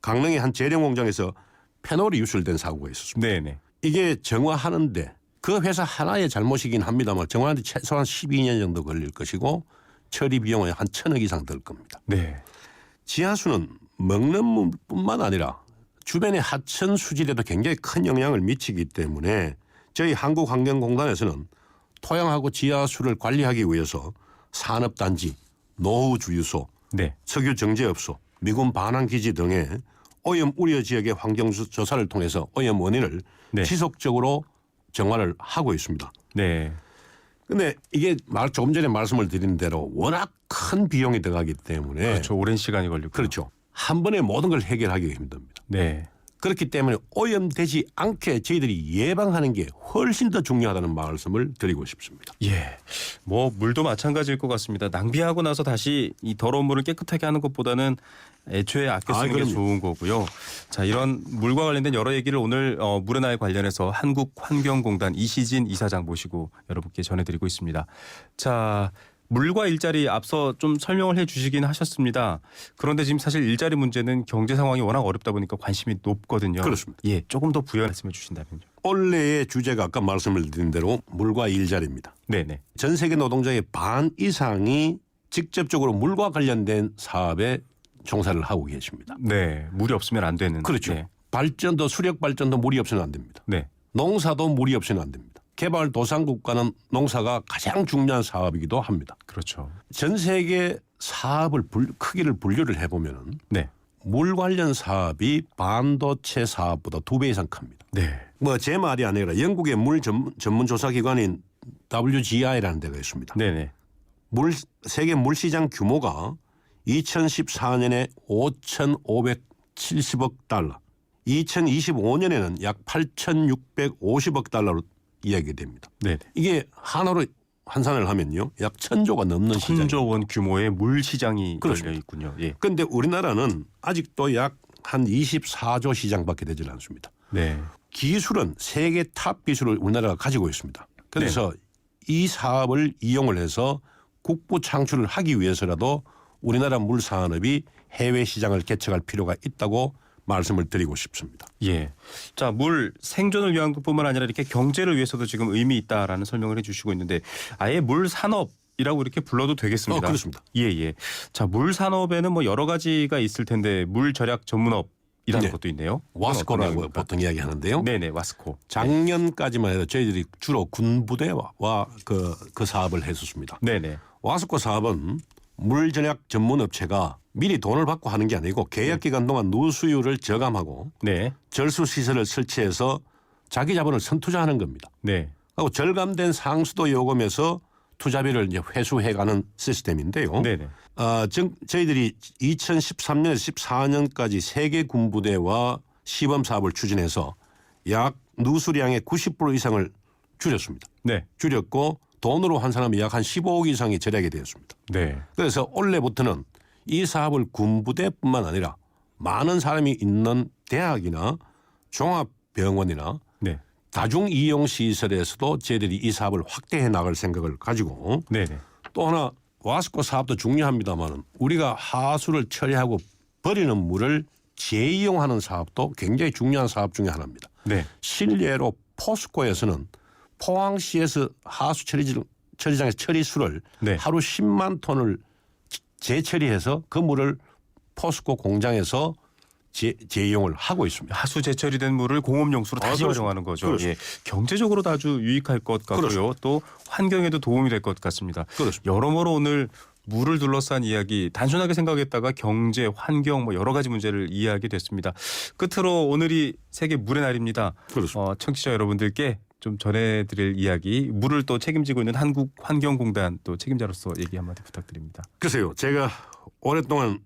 강릉의 한 재련 공장에서 페놀이 유출된 사고가 있었습니다. 네네, 이게 정화하는데 그 회사 하나의 잘못이긴 합니다만 정화하는데 최소한 12년 정도 걸릴 것이고 처리 비용은 한 1,000억 이상 들 겁니다. 네, 지하수는 먹는 물뿐만 아니라 주변의 하천 수질에도 굉장히 큰 영향을 미치기 때문에 저희 한국환경공단에서는 토양하고 지하수를 관리하기 위해서 산업단지, 노후주유소, 네, 석유정제업소, 미군 반환기지 등의 오염 우려 지역의 환경조사를 통해서 오염 원인을 네. 지속적으로 정화를 하고 있습니다. 네, 그런데 이게 조금 전에 말씀을 드린 대로 워낙 큰 비용이 들어가기 때문에 그렇죠. 오랜 시간이 걸리고 그렇죠. 한 번에 모든 걸 해결하기가 힘듭니다. 네, 그렇기 때문에 오염되지 않게 저희들이 예방하는 게 훨씬 더 중요하다는 말씀을 드리고 싶습니다. 예, 뭐 물도 마찬가지일 것 같습니다. 낭비하고 나서 다시 이 더러운 물을 깨끗하게 하는 것보다는 애초에 아껴 쓰는 게 그럼요. 좋은 거고요. 자, 이런 물과 관련된 여러 얘기를 오늘 물의 날 관련해서 한국환경공단 이시진 이사장 모시고 여러분께 전해드리고 있습니다. 자, 물과 일자리 앞서 좀 설명을 해주시긴 하셨습니다. 그런데 지금 사실 일자리 문제는 경제 상황이 워낙 어렵다 보니까 관심이 높거든요. 그렇습니다. 예, 조금 더 부연 말씀해 주신다면요. 올해의 주제가 아까 말씀을 드린 대로 물과 일자리입니다. 네네. 전 세계 노동자의 반 이상이 직접적으로 물과 관련된 사업에 종사를 하고 계십니다. 네, 물이 없으면 안 되는. 그렇죠. 네. 발전도 수력 발전도 물이 없으면 안 됩니다. 네. 농사도 물이 없으면 안 됩니다. 개발도상국가는 농사가 가장 중요한 사업이기도 합니다. 그렇죠. 전 세계 사업을 크기를 분류를 해보면은 네. 물 관련 사업이 반도체 사업보다 2배 이상 큽니다. 네. 뭐 제 말이 아니라 영국의 물 전문 조사 기관인 WGI라는 데가 있습니다. 네네. 세계 물시장 규모가 2014년에 5,570억 달러, 2025년에는 약 8,650억 달러로 이야기됩니다. 네. 이게 하나로 환산을 하면요, 약 1,000조가 넘는 시장. 1,000조 원 규모의 물 시장이 그렇습니다. 열려 있군요. 예. 그런데 우리나라는 아직도 약 한 24조 시장밖에 되질 않습니다. 네. 기술은 세계 탑 기술을 우리나라가 가지고 있습니다. 그래서 이 사업을 이용을 해서 국부 창출을 하기 위해서라도 우리나라 물 산업이 해외 시장을 개척할 필요가 있다고 말씀을 드리고 싶습니다. 예. 자, 물 생존을 위한 것뿐만 아니라 이렇게 경제를 위해서도 지금 의미 있다라는 설명을 해주시고 있는데 아예 물 산업이라고 이렇게 불러도 되겠습니다. 그렇습니다. 예, 예. 자, 물 산업에는 뭐 여러 가지가 있을 텐데 물 절약 전문업이라는 네. 것도 있네요. 와스코라고 보통 이야기하는데요. 네네, 와스코. 작년까지만 해도 저희들이 주로 군부대와 그 사업을 했었습니다. 네네. 와스코 사업은 물 절약 전문 업체가 미리 돈을 받고 하는 게 아니고 계약 기간 동안 누수율을 저감하고 네. 절수 시설을 설치해서 자기 자본을 선투자하는 겁니다. 네. 그리고 절감된 상수도 요금에서 투자비를 이제 회수해가는 시스템인데요. 네네. 저희들이 2013년에서 14년까지 세계 군부대와 시범 사업을 추진해서 약 누수량의 90% 이상을 줄였습니다. 네. 줄였고 돈으로 환산하면 약 한 15억 이상이 절약이 되었습니다. 네. 그래서 올해부터는 이 사업을 군부대뿐만 아니라 많은 사람이 있는 대학이나 종합병원이나 네. 다중이용시설에서도 저희들이 이 사업을 확대해 나갈 생각을 가지고 네네. 또 하나 와스코 사업도 중요합니다만 우리가 하수를 처리하고 버리는 물을 재이용하는 사업도 굉장히 중요한 사업 중에 하나입니다. 네. 실례로 포스코에서는 포항시에서 하수 처리장의 처리수를 네. 하루 10만 톤을 재처리해서 그 물을 포스코 공장에서 재이용을 하고 있습니다. 하수 재처리된 물을 공업용수로 다시 그렇습니다. 활용하는 거죠. 그렇습니다. 예. 경제적으로도 아주 유익할 것 같고요. 그렇습니다. 또 환경에도 도움이 될 것 같습니다. 그렇습니다. 여러모로 오늘 물을 둘러싼 이야기 단순하게 생각했다가 경제, 환경 뭐 여러 가지 문제를 이해하게 됐습니다. 끝으로 오늘이 세계 물의 날입니다. 그렇습니다. 청취자 여러분들께 좀 전해드릴 이야기 물을 또 책임지고 있는 한국환경공단 또 책임자로서 얘기 한마디 부탁드립니다. 글쎄요. 제가 오랫동안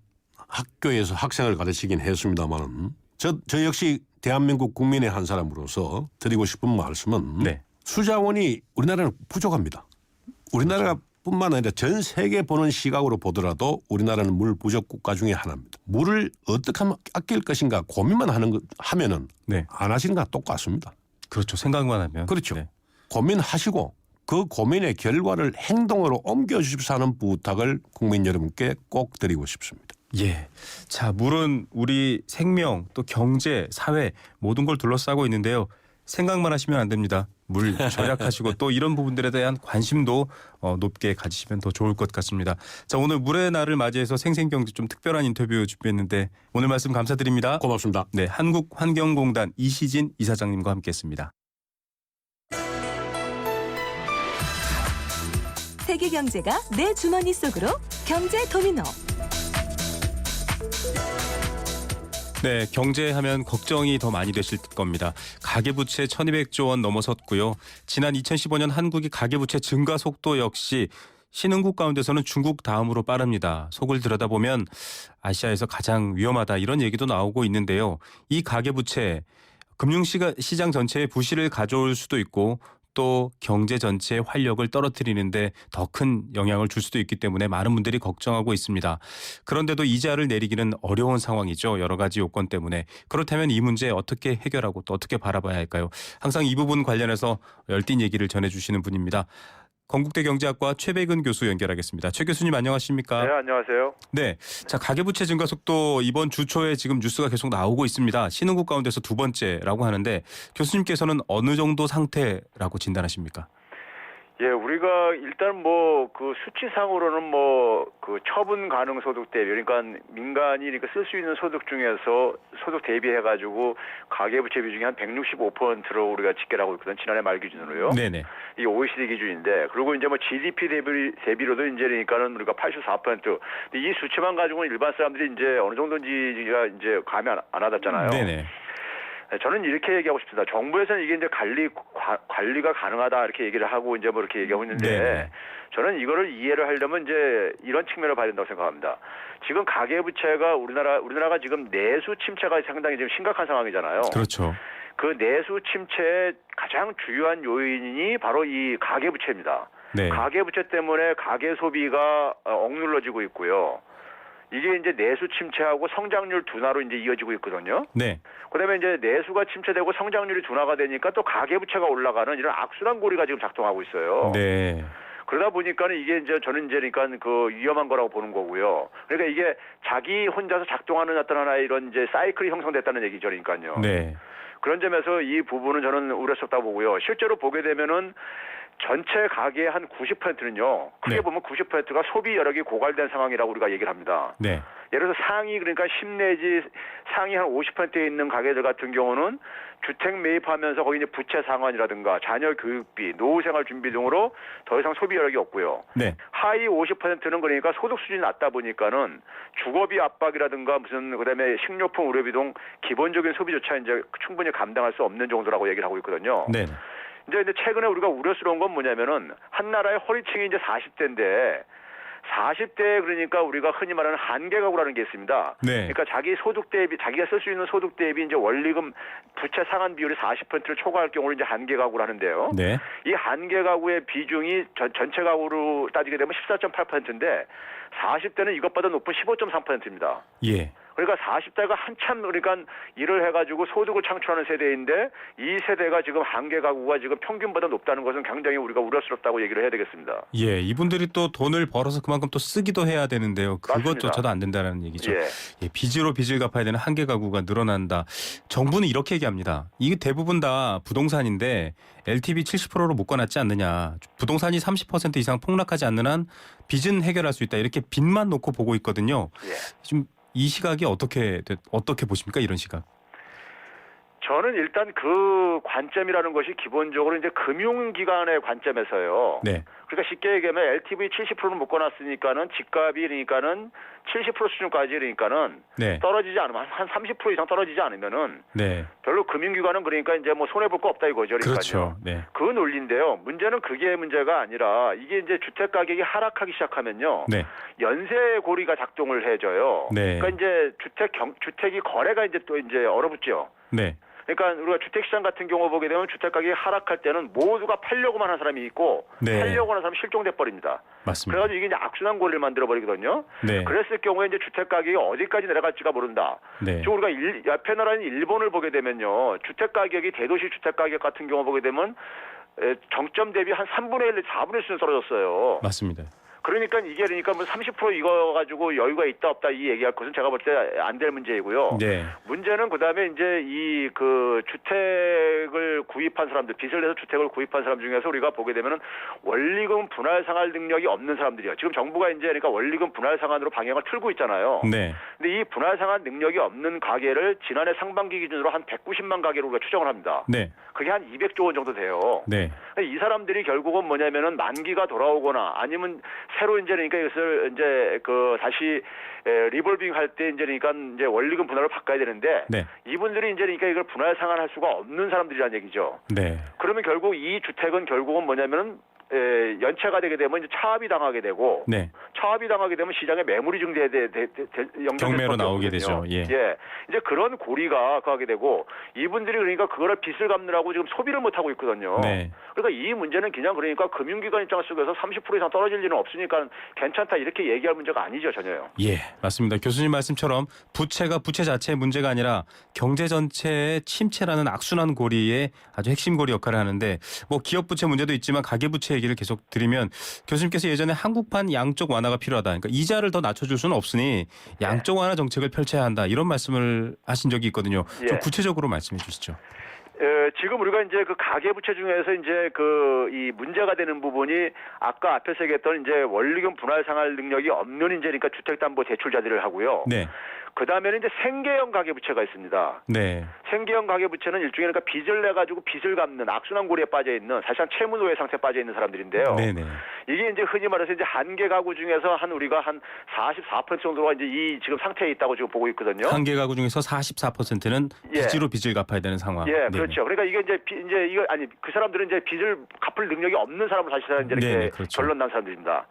학교에서 학생을 가르치긴 했습니다만 저 역시 대한민국 국민의 한 사람으로서 드리고 싶은 말씀은 네. 수자원이 우리나라는 부족합니다. 우리나라가 뿐만 아니라 전 세계 보는 시각으로 보더라도 우리나라는 물 부족 국가 중에 하나입니다. 물을 어떻게 하면 아낄 것인가 고민만 하면은 네. 안 하시는 거랑 똑같습니다. 그렇죠. 생각만 하면. 그렇죠. 네. 고민하시고 그 고민의 결과를 행동으로 옮겨주십사 하는 부탁을 국민 여러분께 꼭 드리고 싶습니다. 예. 자, 물은 우리 생명 또 경제, 사회 모든 걸 둘러싸고 있는데요. 생각만 하시면 안 됩니다. 물 절약하시고 또 이런 부분들에 대한 관심도 높게 가지시면 더 좋을 것 같습니다. 자, 오늘 물의 날을 맞이해서 생생경제 좀 특별한 인터뷰 준비했는데 오늘 말씀 감사드립니다. 고맙습니다. 네, 한국환경공단 이시진 이사장님과 함께했습니다. 세계 경제가 내 주머니 속으로 경제 도미노. 네, 경제하면 걱정이 더 많이 되실 겁니다. 가계부채 1200조 원 넘어섰고요. 지난 2015년 한국의 가계부채 증가 속도 역시 신흥국 가운데서는 중국 다음으로 빠릅니다. 속을 들여다보면 아시아에서 가장 위험하다 이런 얘기도 나오고 있는데요. 이 가계부채 금융시장 전체의 부실을 가져올 수도 있고 또 경제 전체의 활력을 떨어뜨리는데 더 큰 영향을 줄 수도 있기 때문에 많은 분들이 걱정하고 있습니다. 그런데도 이자를 내리기는 어려운 상황이죠. 여러 가지 요건 때문에. 그렇다면 이 문제 어떻게 해결하고 또 어떻게 바라봐야 할까요? 항상 이 부분 관련해서 열띤 얘기를 전해주시는 분입니다. 건국대 경제학과 최백은 교수 연결하겠습니다. 최 교수님 안녕하십니까? 네, 안녕하세요. 네, 자 가계부채 증가 속도 이번 주 초에 지금 뉴스가 계속 나오고 있습니다. 신흥국 가운데서 두 번째라고 하는데 교수님께서는 어느 정도 상태라고 진단하십니까? 예, 우리가 일단 뭐 그 수치상으로는 뭐 그 처분 가능 소득 대비, 그러니까 민간이 그러니까 쓸 수 있는 소득 중에서 소득 대비해 가지고 가계부채 비중이 한 165%로 우리가 집계를 하고 있거든. 지난해 말 기준으로요. 네네. 이 OECD 기준인데, 그리고 이제 뭐 GDP 대비로도 이제 그러니까는 우리가 84%. 근데 이 수치만 가지고는 일반 사람들이 이제 어느 정도인지가 이제 감이 안 와닿잖아요. 네네. 저는 이렇게 얘기하고 싶습니다. 정부에서는 이게 이제 관리가 가능하다 이렇게 얘기를 하고 이제 뭐 이렇게 얘기하고 있는데 네네. 저는 이거를 이해를 하려면 이제 이런 측면을 봐야 된다고 생각합니다. 지금 가계부채가 우리나라가 지금 내수 침체가 상당히 지금 심각한 상황이잖아요. 그렇죠. 그 내수 침체의 가장 주요한 요인이 바로 이 가계부채입니다. 네. 가계부채 때문에 가계 소비가 억눌러지고 있고요. 이게 이제 내수 침체하고 성장률 둔화로 이제 이어지고 있거든요. 네. 그다음에 이제 내수가 침체되고 성장률이 둔화가 되니까 또 가계부채가 올라가는 이런 악순환 고리가 지금 작동하고 있어요. 네. 그러다 보니까는 이게 이제 저는 이제 그러니까 그 위험한 거라고 보는 거고요. 그러니까 이게 자기 혼자서 작동하는 어떤 하나의 이런 이제 사이클이 형성됐다는 얘기죠, 그러니까요. 네. 그런 점에서 이 부분은 저는 우려스럽다고 보고요. 실제로 보게 되면은 전체 가계의 한 90%는요. 크게 네. 보면 90%가 소비 여력이 고갈된 상황이라고 우리가 얘기를 합니다. 네. 예를 들어서 상위 그러니까 10 내지 상위 한 50%에 있는 가게들 같은 경우는 주택 매입하면서 거기 이제 부채 상환이라든가 자녀 교육비, 노후 생활 준비 등으로 더 이상 소비 여력이 없고요. 네. 하위 50%는 그러니까 소득 수준이 낮다 보니까는 주거비 압박이라든가 무슨 그다음에 식료품 의료비 등 기본적인 소비조차 이제 충분히 감당할 수 없는 정도라고 얘기를 하고 있거든요. 네. 이제 최근에 우리가 우려스러운 건 뭐냐면은 한 나라의 허리층이 이제 40대인데 40대 그러니까 우리가 흔히 말하는 한계 가구라는 게 있습니다. 네. 그러니까 자기 소득 대비 자기가 쓸 수 있는 소득 대비 이제 원리금 부채 상환 비율이 40%를 초과할 경우를 이제 한계 가구를 하는데요. 네. 이 한계 가구의 비중이 전체 가구로 따지게 되면 14.8%인데 40대는 이것보다 높은 15.3%입니다. 예. 그러니까 40대가 한참 그러니까 일을 해가지고 소득을 창출하는 세대인데 이 세대가 지금 한계 가구가 지금 평균보다 높다는 것은 굉장히 우리가 우려스럽다고 얘기를 해야 되겠습니다. 예, 이분들이 또 돈을 벌어서 그만큼 또 쓰기도 해야 되는데요. 그것조차도 안 된다는 얘기죠. 예. 예, 빚으로 빚을 갚아야 되는 한계 가구가 늘어난다. 정부는 이렇게 얘기합니다. 이게 대부분 다 부동산인데 LTV 70%로 묶어놨지 않느냐. 부동산이 30% 이상 폭락하지 않는 한 빚은 해결할 수 있다. 이렇게 빚만 놓고 보고 있거든요. 예. 지금 이 시각이 어떻게 보십니까? 이런 시각. 저는 일단 그 관점이라는 것이 기본적으로 이제 금융기관의 관점에서요. 네. 그러니까 쉽게 얘기하면 LTV 70%를 묶어놨으니까는 집값이 그러니까는 70% 수준까지 그러니까는 네. 떨어지지 않으면 한 30% 이상 떨어지지 않으면은 네. 별로 금융기관은 그러니까 이제 뭐 손해 볼 거 없다 이거죠. 그러니까요. 그렇죠. 네. 그 논리인데요. 문제는 그게 문제가 아니라 이게 이제 주택 가격이 하락하기 시작하면요. 네. 연쇄 고리가 작동을 해줘요. 네. 그러니까 이제 주택이 거래가 이제 또 이제 얼어붙죠. 네. 그러니까 우리가 주택시장 같은 경우 보게 되면 주택 가격이 하락할 때는 모두가 팔려고만 하는 사람이 있고 네. 팔려고 하는 사람이 실종돼 버립니다. 맞습니다. 그래가지고 이게 이제 악순환 고리를 만들어 버리거든요. 네. 그랬을 경우에 이제 주택 가격이 어디까지 내려갈지가 모른다. 네. 저 우리가 옆에 나라인 일본을 보게 되면요, 주택 가격이 대도시 주택 가격 같은 경우 보게 되면 정점 대비 한 3분의 1, 4분의 1 수준 떨어졌어요. 맞습니다. 그러니까 이게 그러니까 뭐 30% 이거 가지고 여유가 있다 없다 이 얘기할 것은 제가 볼 때 안 될 문제이고요. 네. 문제는 그다음에 이제 이 그 주택을 구입한 사람들, 빚을 내서 주택을 구입한 사람 중에서 우리가 보게 되면은 원리금 분할 상환 능력이 없는 사람들이요. 지금 정부가 이제 그러니까 원리금 분할 상환으로 방향을 틀고 있잖아요. 네. 근데 이 분할 상환 능력이 없는 가계를 지난해 상반기 기준으로 한 190만 가계로 우리가 추정을 합니다. 네. 그게 한 200조 원 정도 돼요. 네. 이 사람들이 결국은 뭐냐면은 만기가 돌아오거나 아니면 새로 이제 그러니까 이것을 이제 그 다시 리볼빙 할 때 이제 그러니까 이제 원리금 분할로 바꿔야 되는데 네. 이분들이 이제 그러니까 이걸 분할 상환할 수가 없는 사람들이라는 얘기죠. 네. 그러면 결국 이 주택은 결국은 뭐냐면은 연체가 되게 되면 이제 차압이 당하게 되고 네. 차압이 당하게 되면 시장에 매물이 경매로 나오게 되죠. 예. 이제 그런 고리가 가게 되고 이분들이 그러니까 그거를 빚을 갚느라고 지금 소비를 못 하고 있거든요. 네. 그러니까 이 문제는 그냥 그러니까 금융기관 입장 속에서 30% 이상 떨어질 일은 없으니까 괜찮다 이렇게 얘기할 문제가 아니죠, 전혀요. 예, 맞습니다. 교수님 말씀처럼 부채가 부채 자체의 문제가 아니라 경제 전체의 침체라는 악순환 고리의 아주 핵심 고리 역할을 하는데 뭐 기업 부채 문제도 있지만 가계 부채 얘기를 계속 드리면 교수님께서 예전에 한국판 양적 완화가 필요하다. 그러니까 이자를 더 낮춰줄 수는 없으니 양적 완화 정책을 펼쳐야 한다. 이런 말씀을 하신 적이 있거든요. 좀 구체적으로 말씀해 주시죠. 지금 우리가 이제 그 가계부채 중에서 이제 이 문제가 되는 부분이 아까 앞에서 얘기했던 이제 원리금 분할 상환 능력이 없는 이제 그러니까 주택담보대출자들을 하고요. 네. 그 다음에는 이제 생계형 가계부채가 있습니다. 네. 생계형 가계부채는 일종의 그러니까 빚을 내 가지고 빚을 갚는 악순환 고리에 빠져 있는 사실상 채무노예 상태에 빠져 있는 사람들인데요. 네네. 이게 이제 흔히 말해서 이제 한계 가구 중에서 우리가 한 44% 정도가 이제 이 지금 상태에 있다고 지금 보고 있거든요. 한계 가구 중에서 44%는 빚으로 빚을 갚아야 되는 상황. 예, 그렇죠. 그러니까 이게 이제 이거 아니 그 사람들은 이제 빚을 갚을 능력이 없는 사람을 사실은 이제 이렇게 그렇죠. 결론 난 사람들입니다.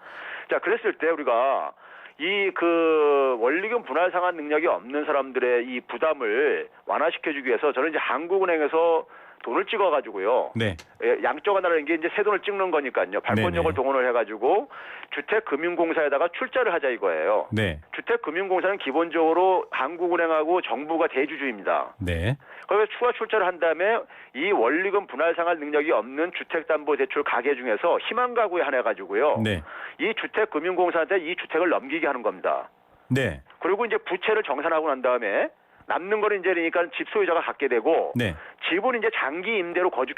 자, 그랬을 때 우리가 이 그 원리금 분할 상환 능력이 없는 사람들의 이 부담을 완화시켜주기 위해서 저는 이제 한국은행에서 돈을 찍어가지고요. 네. 양적 완화라는 게 이제 새 돈을 찍는 거니까요. 발권력을 동원을 해가지고 주택금융공사에다가 출자를 하자 이거예요. 네. 주택금융공사는 기본적으로 한국은행하고 정부가 대주주입니다. 네. 그래서 추가 출자를 한 다음에 이 원리금 분할 상환 능력이 없는 주택담보대출 가계 중에서 희망 가구에 한해 가지고요. 네. 이 주택금융공사한테 이 주택을 넘기게 하는 겁니다. 네. 그리고 이제 부채를 정산하고 난 다음에 남는 거는 이제 그러니까 집 소유자가 갖게 되고 네. 집은 이제 장기 임대로 거주해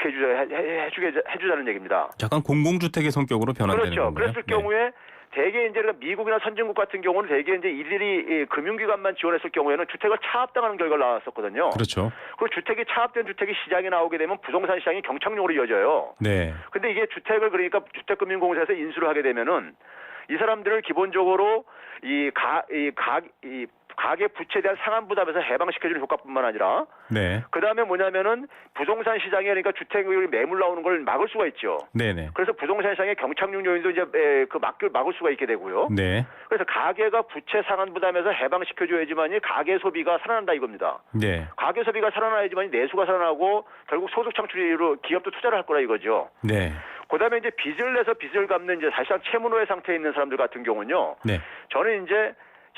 해주자는 얘기입니다. 약간 공공주택의 성격으로 변환되는 그렇죠. 건가요? 그랬을 경우에 대개 이제 미국이나 선진국 같은 경우는 대개 이제 이들이 금융기관만 지원했을 경우에는 주택을 차압당하는 결과가 나왔었거든요. 그렇죠. 그리고 주택이 차압된 주택이 시장에 나오게 되면 부동산 시장이 경착륙으로 이어져요. 네. 근데 이게 주택을 그러니까 주택금융공사에서 인수를 하게 되면은 이 사람들을 기본적으로 가계 부채에 대한 상환 부담에서 해방시켜주는 효과뿐만 아니라 그 다음에 뭐냐면은 부동산 시장에 그러니까 주택이 매물 나오는 걸 막을 수가 있죠. 네네. 그래서 부동산 시장의 경착륙 요인도 이제 막을 수가 있게 되고요. 네. 그래서 가계가 부채 상환 부담에서 해방시켜줘야지만이 가계 소비가 살아난다 이겁니다. 네. 가계 소비가 살아나야지만이 내수가 살아나고 결국 소득 창출로 기업도 투자를 할 거라 이거죠. 네. 그다음에 이제 빚을 내서 빚을 갚는 이제 사실상 채무노예 상태에 있는 사람들 같은 경우는요. 네. 저는 이제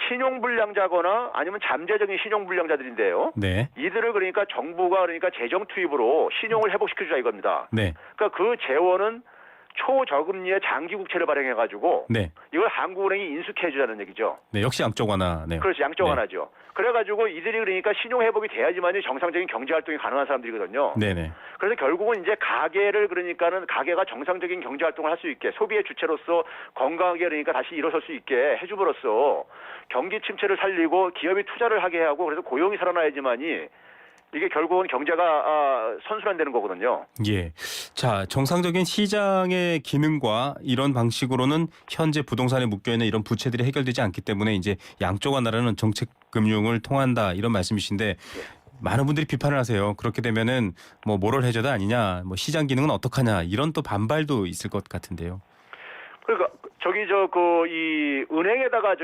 신용불량자거나 아니면 잠재적인 신용불량자들인데요. 네. 이들을 그러니까 정부가 그러니까 재정 투입으로 신용을 회복시켜주자 이겁니다. 네. 그러니까 그 재원은 초저금리의 장기 국채를 발행해가지고 네. 이걸 한국은행이 인수해주자는 얘기죠. 네. 역시 양적 완화네요. 그렇지, 양적 완화죠. 그래가지고 이들이 그러니까 신용 회복이 돼야지만이 정상적인 경제 활동이 가능한 사람들이거든요. 네네. 그래서 결국은 이제 가계를 그러니까는 가계가 정상적인 경제 활동을 할 수 있게 소비의 주체로서 건강하게 그러니까 다시 일어설 수 있게 해줌으로써 경기 침체를 살리고 기업이 투자를 하게 하고 그래서 고용이 살아나야지만이 이게 결국은 경제가 선순환되는 거거든요. 예. 자, 정상적인 시장의 기능과 이런 방식으로는 현재 부동산에 묶여있는 이런 부채들이 해결되지 않기 때문에 이제 양적 완화라는 정책 금융을 통한다 이런 말씀이신데 많은 분들이 비판을 하세요. 그렇게 되면은 뭐 모럴 해저드 아니냐, 뭐 시장 기능은 어떡하냐 이런 또 반발도 있을 것 같은데요. 그러니까 이 은행에다가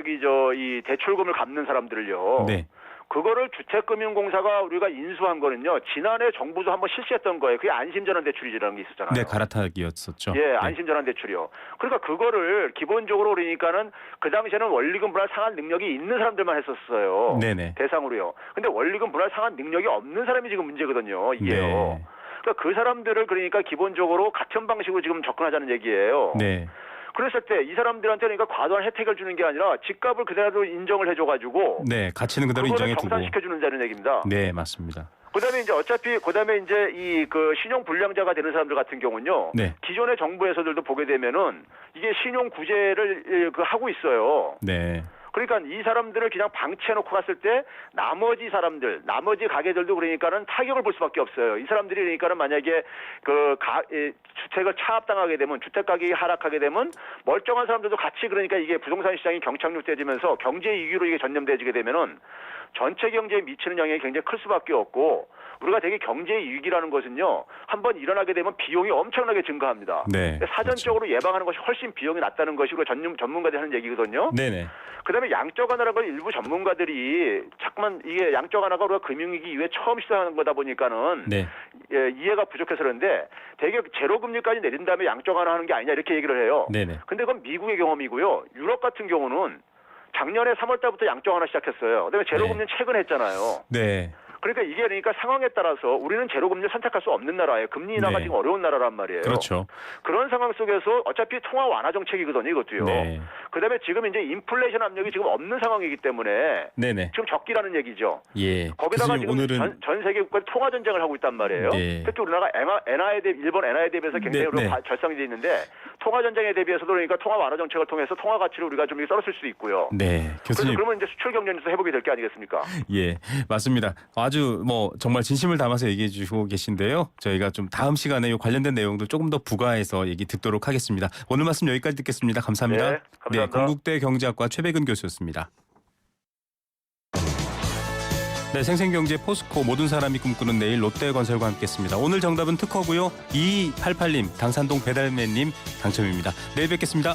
이 대출금을 갚는 사람들을요. 네. 그거를 주택금융공사가 우리가 인수한 거는요. 지난해 정부도 한번 실시했던 거예요. 그게 안심전환 대출이라는 게 있었잖아요. 네, 갈아타기였었죠. 예, 안심전환 대출이요. 그러니까 그거를 기본적으로 그러니까는 그 당시에는 원리금 분할 상환 능력이 있는 사람들만 했었어요. 네네. 대상으로요. 근데 원리금 분할 상환 능력이 없는 사람이 지금 문제거든요. 이게요. 네. 그러니까 그 사람들을 그러니까 기본적으로 같은 방식으로 지금 접근하자는 얘기예요. 네. 그랬을 때 이 사람들한테 그러니까 과도한 혜택을 주는 게 아니라 집값을 그대로 인정을 해줘가지고 네, 가치는 그대로 인정해두고 정산시켜주는 얘기입니다. 네, 맞습니다. 그다음에 이제 어차피 그다음에 이제 이 신용 불량자가 되는 사람들 같은 경우는요. 네. 기존의 정부에서들도 보게 되면은 이게 신용 구제를 하고 있어요. 네. 그러니까 이 사람들을 그냥 방치해놓고 갔을 때 나머지 나머지 가게들도 그러니까는 타격을 볼 수밖에 없어요. 이 사람들이 그러니까는 만약에 주택을 차압당하게 되면 주택 가격이 하락하게 되면 멀쩡한 사람들도 같이 그러니까 이게 부동산 시장이 경착륙돼지면서 경제 위기로 이게 전념돼지게 되면은 전체 경제에 미치는 영향이 굉장히 클 수밖에 없고 우리가 되게 경제 위기라는 것은요 한번 일어나게 되면 비용이 엄청나게 증가합니다. 네, 사전적으로 예방하는 것이 훨씬 비용이 낮다는 것이 우리가 전문가들이 하는 얘기거든요. 네네. 그다음에 양적 완화라는 걸 일부 전문가들이 자꾸만 이게 양적 완화가 우리가 금융위기 이후에 처음 시작하는 거다 보니까는 네. 예, 이해가 부족해서 그런데 되게 제로 금리까지 내린 다음에 양적 완화하는 게 아니냐 이렇게 얘기를 해요. 네네. 근데 그건 미국의 경험이고요. 유럽 같은 경우는 작년에 3월 달부터 양적 완화 시작했어요. 그다음에 제로 금리는 최근 했잖아요. 네. 그러니까 이게 그러니까 상황에 따라서 우리는 제로 금리를 선택할 수 없는 나라예요. 금리 인하가 네. 지금 어려운 나라란 말이에요. 그렇죠. 그런 상황 속에서 어차피 통화 완화 정책이거든요, 이것도요. 네. 그다음에 지금 이제 인플레이션 압력이 지금 없는 상황이기 때문에 네네. 지금 적기라는 얘기죠. 예. 거기다가 교수님, 지금 오늘은 전 세계 국가 통화 전쟁을 하고 있단 말이에요. 네. 특히 우리나라가 일본 엔화에 대비해서 굉장히 네, 네. 절상이 있는데 통화 전쟁에 대비해서도 그러니까 통화 완화 정책을 통해서 통화 가치를 우리가 좀 떨어질 수도 있고요. 네. 그래서 교수님. 그러면 이제 수출 경쟁에서 회복이 될 게 아니겠습니까? 예, 맞습니다. 아주 뭐 정말 진심을 담아서 얘기해 주시고 계신데요. 저희가 좀 다음 시간에 이 관련된 내용도 조금 더 부가해서 얘기 듣도록 하겠습니다. 오늘 말씀 여기까지 듣겠습니다. 감사합니다. 네, 감사합니다. 건국대 경제학과 최백은 교수였습니다. 네, 생생경제 포스코 모든 사람이 꿈꾸는 내일 롯데건설과 함께했습니다. 오늘 정답은 특허고요. 2288님, 당산동 배달맨님 당첨입니다. 내일 뵙겠습니다.